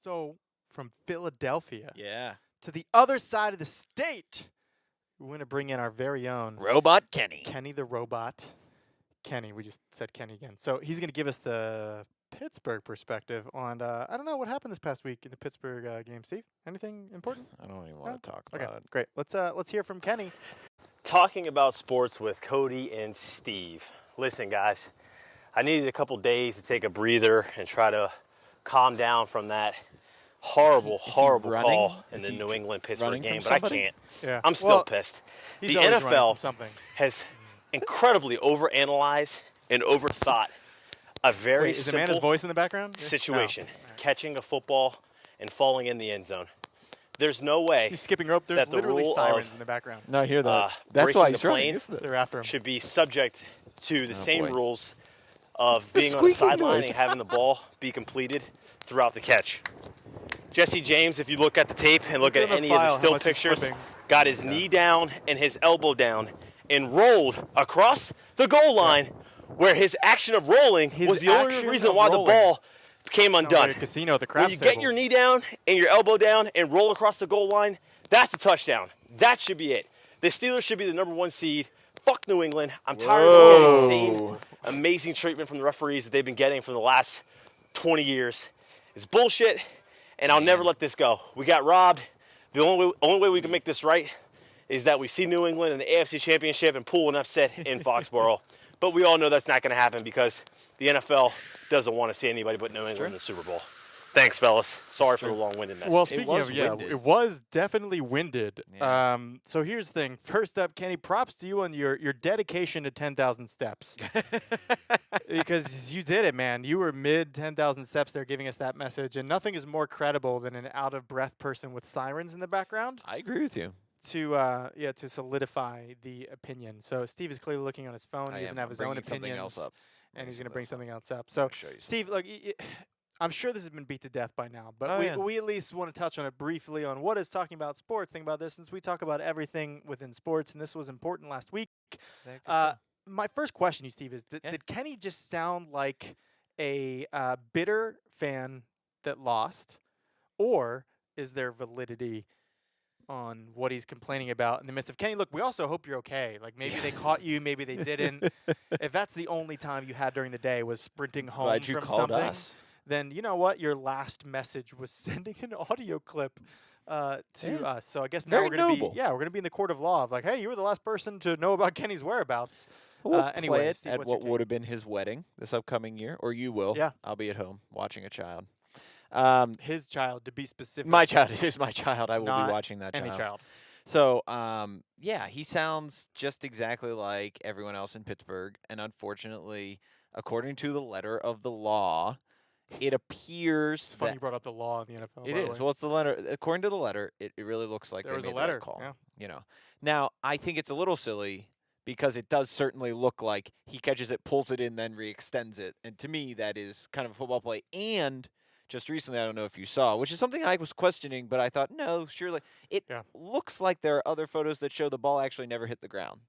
So, from Philadelphia Yeah. to the other side of the state, we're going to bring in our very own Robot Kenny. Kenny the Robot. Kenny, we just said Kenny again. So, he's going to give us the Pittsburgh perspective on, I don't know what happened this past week in the Pittsburgh game. Steve, anything important? I don't even want to talk Okay, about it. great. Let's hear from Kenny. Talking about sports with Cody and Steve. Listen, guys, I needed a couple days to take a breather and try to calm down from that horrible call in the New England-Pittsburgh game, but I can't. Yeah. I'm still pissed. He's The always running from NFL something. has incredibly overanalyzed and overthought a very Is Amanda's simple voice in the background? situation, No. catching a football and falling in the end zone. There's no way He's skipping rope. There's that the literally rule sirens of in the background. No, I hear that. That's breaking why the he's running. plane They're after him. should be subject to the same boy. rules of the being on the squeaking sideline noise? and having the ball be completed throughout the catch. Jesse James, if you look at the tape and look Look at at the any of the file, how still much he's pictures, flipping. got his knee down and his elbow down and rolled across the goal line where his action of rolling His was the only action reason of why rolling. the ball came Sounds undone. like a casino at the When craps you get table. your knee down and your elbow down and roll across the goal line, that's a touchdown. That should be it. The Steelers should be the #1 seed. Fuck New England. I'm tired of getting insane, amazing treatment from the referees that they've been getting for the last 20 years. It's bullshit, and I'll never let this go. We got robbed. The only way we can make this right is that we see New England in the AFC Championship and pull an upset in Foxboro. But we all know that's not going to happen because the NFL doesn't want to see anybody but New England in the Super Bowl. Thanks, fellas. Sorry for the long-winded message. Well, speaking was of, winded. it was definitely winded. Yeah. So here's the thing. First up, Kenny, props to you on your dedication to 10,000 steps. Because you did it, man. You were mid 10,000 steps there giving us that message, and nothing is more credible than an out-of-breath person with sirens in the background I agree with you. to solidify the opinion. So Steve is clearly looking on his phone. He doesn't have his own Bringing something opinions. else up. And he's going to bring something else up. So, show you Steve, look, I'm sure this has been beat to death by now, but Oh, we, yeah. we at least want to touch on it briefly on what is talking about sports. Think about this, since we talk about everything within sports, and this was important last week. My first question to you, Steve, is did Kenny just sound like a bitter fan that lost, or is there validity on what he's complaining about in the midst of Kenny? Look, we also hope you're okay. Like maybe they caught you, maybe they didn't. If that's the only time you had during the day was sprinting home Glad you from called something, us. then you know what? Your last message was sending an audio clip to us. So I guess now Very we're gonna noble. be we're gonna be in the court of law of like, hey, you were the last person to know about Kenny's whereabouts. We'll Anyway, play it Steve, at what's your what take? would have been his wedding this upcoming year, or you will. Yeah. I'll be at home watching a child. His child, to be specific. My child. It is my child. I will Not be watching that Any child. So, yeah, he sounds just exactly like everyone else in Pittsburgh. And unfortunately, according to the letter of the law, it appears It's funny that you brought up the law in the NFL. it by the is. way. Well, it's the letter. According to the letter, it really looks like There they was a made the letter, right call. yeah. You know. Now, I think it's a little silly because it does certainly look like he catches it, pulls it in, then re-extends it. And to me, that is kind of a football play. And just recently, I don't know if you saw, which is something I was questioning, but I thought, no, surely. It Yeah. looks like there are other photos that show the ball actually never hit the ground.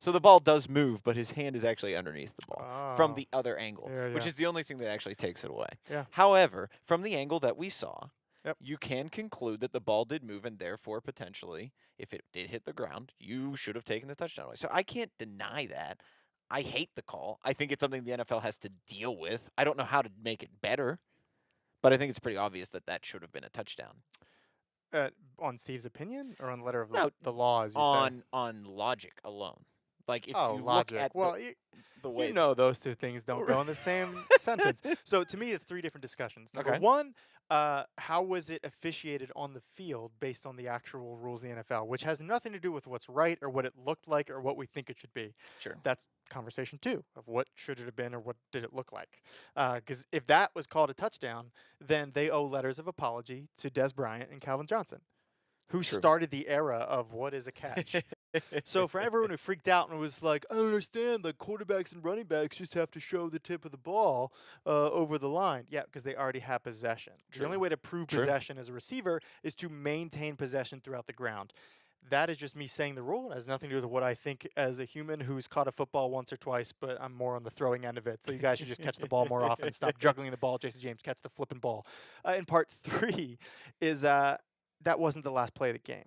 So the ball does move, but his hand is actually underneath the ball from Oh. the other angle, Yeah, which yeah. is the only thing that actually takes it away. Yeah. However, from the angle that we saw, Yep. you can conclude that the ball did move, and therefore, potentially, if it did hit the ground, you should have taken the touchdown away. So I can't deny that. I hate the call. I think it's something the NFL has to deal with. I don't know how to make it better, but I think it's pretty obvious that that should have been a touchdown. On Steve's opinion or on the letter of No, the law, as you say? On logic alone. Like, if Oh, you logic. look at Well, the way you know those two things don't go in the same sentence. So to me, it's three different discussions. Number Okay. one, how was it officiated on the field based on the actual rules of the NFL, which has nothing to do with what's right or what it looked like or what we think it should be. Sure. That's conversation two of what should it have been or what did it look like. Because if that was called a touchdown, then they owe letters of apology to Des Bryant and Calvin Johnson, who True. started the era of what is a catch. So for everyone who freaked out and was like, I don't understand, the quarterbacks and running backs just have to show the tip of the ball over the line. Yeah, because they already have possession. The only way to prove True. possession as a receiver is to maintain possession throughout the ground. That is just me saying the rule. It has nothing to do with what I think as a human who's caught a football once or twice, but I'm more on the throwing end of it. So you guys should just catch the ball more often. Stop juggling the ball, Jason James. Catch the flipping ball. And part 3 is that wasn't the last play of the game.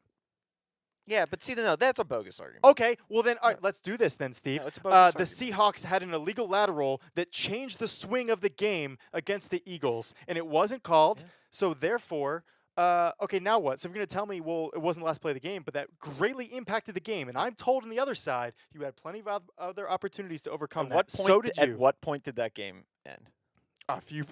Yeah, but see, no, that's a bogus argument. Okay, well then, all right, let's do this then, Steve. No, it's a bogus the Seahawks had an illegal lateral that changed the swing of the game against the Eagles, and it wasn't called. Yeah. So therefore, okay, now what? So if you're going to tell me, well, it wasn't the last play of the game, but that greatly impacted the game, and I'm told on the other side you had plenty of other opportunities to overcome that. So did you. At what point did that game end? A few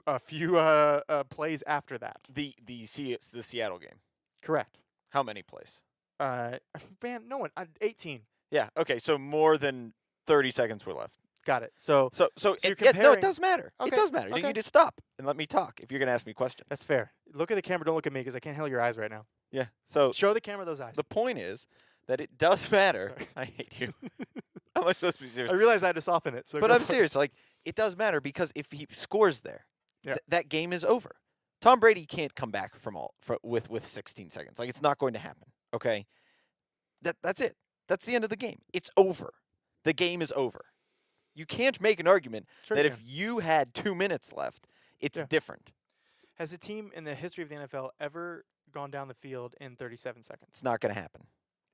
plays after that. The Seattle game. Correct. How many plays? Man, no one. 18. Yeah. Okay. So more than 30 seconds were left. Got it. So you're you're comparing. No, it comparing- does matter. Okay, It does matter. okay. You need to stop and let me talk if you're going to ask me questions. that's fair. Look at the camera. Don't look at me because I can't handle your eyes right now. Yeah. So Show the camera those eyes. the point is that it does matter. Sorry. I hate you. How am I supposed to be serious? I realized I had to soften it. So But go I'm for it. serious. Like, it does matter because if he scores there, Yeah. that game is over. Tom Brady can't come back with 16 seconds. Like, it's not going to happen. Okay, that's it. That's the end of the game. It's over. The game is over. You can't make an argument Sure that you if you had 2 minutes left, it's Yeah. different. Has a team in the history of the NFL ever gone down the field in 37 seconds? It's not going to happen.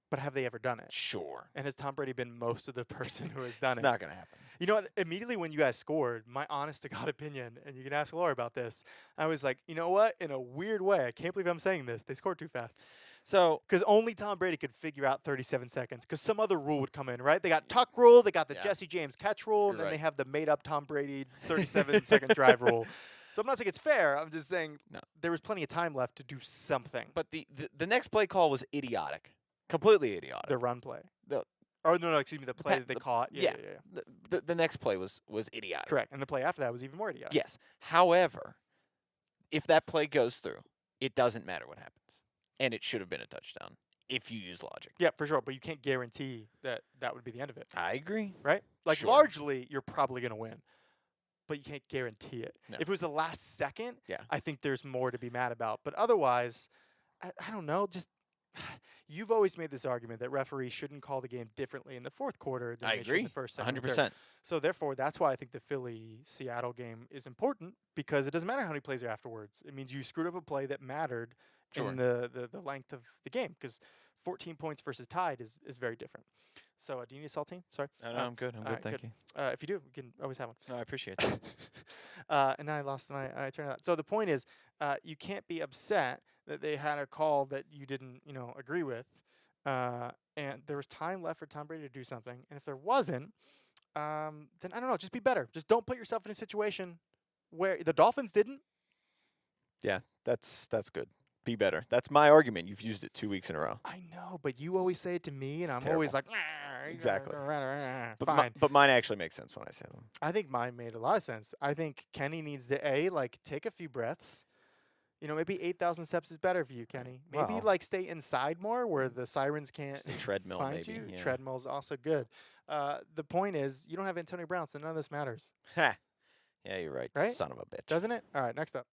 But have they ever done it? Sure. And has Tom Brady been most of the person who has done It's it? not going to happen. You know what? Immediately when you guys scored, my honest to God opinion, and you can ask Laura about this, I was like, you know what? In a weird way, I can't believe I'm saying this. They scored too fast. So, Because only Tom Brady could figure out 37 seconds. Because some other rule would come in, right? They got tuck rule, they got the Yeah. Jesse James catch rule, and You're then they right. have the made-up Tom Brady 37-second drive rule. So I'm not saying it's fair. I'm just saying No. there was plenty of time left to do something. but the next play call was idiotic. Completely idiotic. The run play. The- Oh, no, excuse me. The play pa- that they the- caught. yeah. Yeah. The next play was idiotic. Correct. And the play after that was even more idiotic. Yes. However, if that play goes through, it doesn't matter what happens. And it should have been a touchdown if you use logic. Yeah, for sure. But you can't guarantee that that would be the end of it, I agree. right? Like, Sure. largely, you're probably going to win. But you can't guarantee it. No. If it was the last second, Yeah. I think there's more to be mad about. But otherwise, I don't know. Just you've always made this argument that referees shouldn't call the game differently in the fourth quarter than I they should in agree. the first, second, and third. 100%. So therefore, that's why I think the Philly-Seattle game is important because it doesn't matter how many plays are afterwards. It means you screwed up a play that mattered Sure. in the length of the game because 14 points versus tied is very different. So do you need a saltine? Sorry. No, I'm good. I'm all good. right, Thank good. you. If you do, we can always have one. No, I appreciate that. And then I lost my train of thought. So the point is, you can't be upset that they had a call that you didn't, agree with, and there was time left for Tom Brady to do something. And if there wasn't, then I don't know. Just be better. Just don't put yourself in a situation where the Dolphins didn't. Yeah, that's good. Be better. That's my argument. You've used it 2 weeks in a row. I know, but you always say it to me, and It's I'm always like, Exactly. Fine. But mine actually makes sense when I say them. I think mine made a lot of sense. I think Kenny needs to take a few breaths. Maybe 8,000 steps is better for you, Kenny. Maybe Well. stay inside more where the sirens can't Just a treadmill, find maybe. you. Yeah. Treadmill's also good. The point is, you don't have Antonio Brown, so none of this matters, Ha. Yeah, you're right. Right? Son of a bitch. doesn't it? All right, next up.